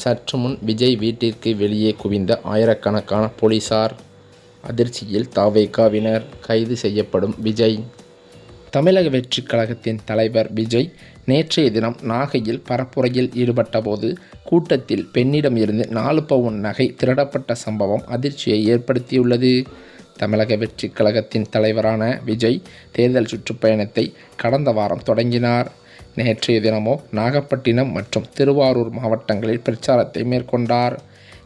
சற்று முன் விஜய் வீட்டிற்கு வெளியே குவிந்த ஆயிரக்கணக்கான போலீசார். அதிர்ச்சியில் தவேகாவினர். கைது செய்யப்படும் விஜய். தமிழக வெற்றிக் கழகத்தின் தலைவர் விஜய் நேற்றைய தினம் நாகையில் பரப்புரையில் ஈடுபட்டபோது கூட்டத்தில் பெண்ணிடம் இருந்து 4 பவுன் நகை திருடப்பட்ட சம்பவம் அதிர்ச்சியை ஏற்படுத்தியுள்ளது. தமிழக வெற்றிக் கழகத்தின் தலைவரான விஜய் தேர்தல் சுற்றுப்பயணத்தை கடந்த வாரம் தொடங்கினார். நேற்றைய தினமோ நாகப்பட்டினம் மற்றும் திருவாரூர் மாவட்டங்களில் பிரச்சாரத்தை மேற்கொண்டார்.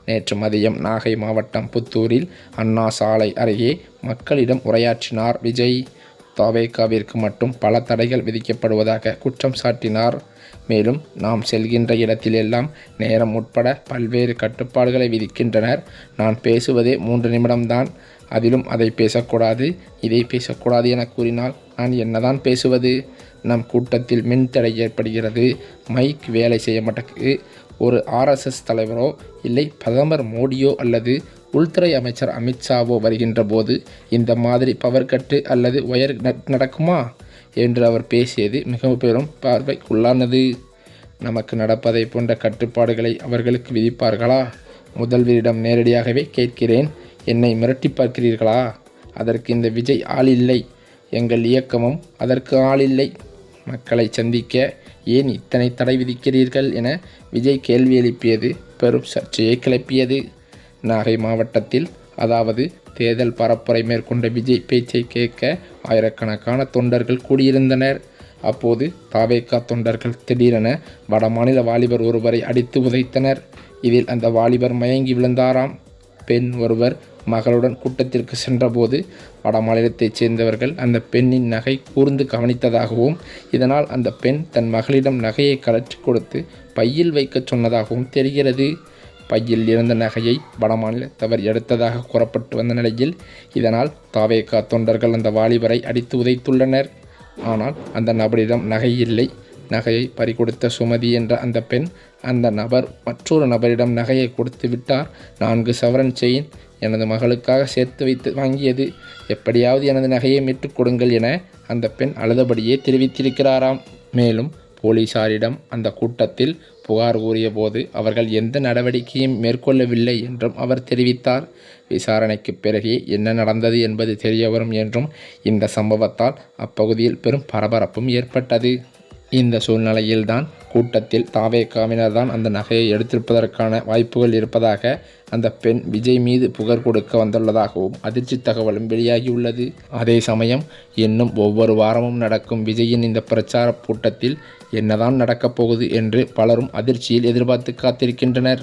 நேற்று மதியம் நாகை மாவட்டம் புத்தூரில் அண்ணா சாலை அருகே மக்களிடம் உரையாற்றினார் விஜய். தவேகாவிற்கு மட்டும் பல தடைகள் விதிக்கப்படுவதாக குற்றம் சாட்டினார். மேலும் நாம் செல்கின்ற இடத்திலெல்லாம் நேரம் உட்பட பல்வேறு கட்டுப்பாடுகளை விதிக்கின்றனர். நான் பேசுவதே 3 நிமிடம்தான். அதிலும் அதை பேசக்கூடாது, இதை பேசக்கூடாது என கூறினால் நான் என்னதான் பேசுவது? நம் கூட்டத்தில் மின்தடை ஏற்படுகிறது, மைக் வேலை செய்ய மாட்டேங்குது. ஒரு RSS தலைவரோ இல்லை பிரதமர் மோடியோ அல்லது உள்துறை அமைச்சர் அமித்ஷாவோ வருகின்ற போது இந்த மாதிரி பவர் கட்டு அல்லது ஒயர் நடக்குமா என்று அவர் பேசியது மிக பெரும் பார்வைக்குள்ளானது. நமக்கு நடப்பதை போன்ற கட்டுப்பாடுகளை அவர்களுக்கு விதிப்பார்களா? முதல்வரிடம் நேரடியாகவே கேட்கிறேன், என்னை மிரட்டி பார்க்கிறீர்களா? அதற்கு இந்த விஜய் ஆள் இல்லை. எங்கள் இயக்கமும் அதற்கு ஆள் இல்லை. மக்களை சந்திக்க ஏன் இத்தனை தடை விதிக்கிறீர்கள் என விஜய் கேள்வி எழுப்பியது பெரும் சர்ச்சையை கிளப்பியது. நாகை மாவட்டத்தில் அதாவது தேர்தல் பரப்புரை மேற்கொண்ட விஜய் பேச்சை கேட்க ஆயிரக்கணக்கான தொண்டர்கள் கூடியிருந்தனர். அப்போது தவேகா தொண்டர்கள் திடீரென வடமாநில வாலிபர் ஒருவரை அடித்து உதைத்தனர். இதில் அந்த வாலிபர் மயங்கி விழுந்தாராம். பெண் ஒருவர் மகளுடன் கூட்டத்திற்கு சென்றபோது வடமாநிலத்தைச் சேர்ந்தவர்கள் அந்த பெண்ணின் நகை கூர்ந்து கவனித்ததாகவும் இதனால் அந்த பெண் தன் மகளிடம் நகையை கழற்றி கொடுத்து பையில் வைக்க சொன்னதாகவும் தெரிகிறது. பையில் இருந்த நகையை வடமாநிலத்தவர் எடுத்ததாக கூறப்பட்டு வந்த நிலையில் இதனால் தவேகா தொண்டர்கள் அந்த வாலிபரை அடித்து உதைத்துள்ளனர். ஆனால் அந்த நபரிடம் நகை இல்லை. நகையை பறிகொடுத்த சுமதி என்ற அந்த பெண் அந்த நபர் மற்றொரு நபரிடம் நகையை கொடுத்து விட்டார். 4 சவரன் செயின் எனது மகளுக்காக சேர்த்து வைத்து வாங்கியது. எப்படியாவது எனது நகையை மீட்டுக் கொடுங்கள் என அந்த பெண் அழுதபடியே தெரிவித்திருக்கிறாராம். மேலும் போலீசாரிடம் அந்த கூட்டத்தில் புகார் கூறிய போது அவர்கள் எந்த நடவடிக்கையும் மேற்கொள்ளவில்லை என்றும் அவர் தெரிவித்தார். விசாரணைக்கு பிறகே என்ன நடந்தது என்பது தெரிய வரும் என்றும் இந்த சம்பவத்தால் அப்பகுதியில் பெரும் பரபரப்பும் ஏற்பட்டது. இந்த சூழ்நிலையில்தான் கூட்டத்தில் தவேகாவினர் தான் அந்த நகையை எடுத்திருப்பதற்கான வாய்ப்புகள் இருப்பதாக அந்த பெண் விஜய் மீது புகார் கொடுக்க வந்துள்ளதாகவும் அதிர்ச்சி தகவலும் வெளியாகியுள்ளது. அதே சமயம் இன்னும் ஒவ்வொரு வாரமும் நடக்கும் விஜயின் இந்த பிரச்சார கூட்டத்தில் என்னதான் நடக்கப் போகுது என்று பலரும் அதிர்ச்சியில் எதிர்பார்த்து காத்திருக்கின்றனர்.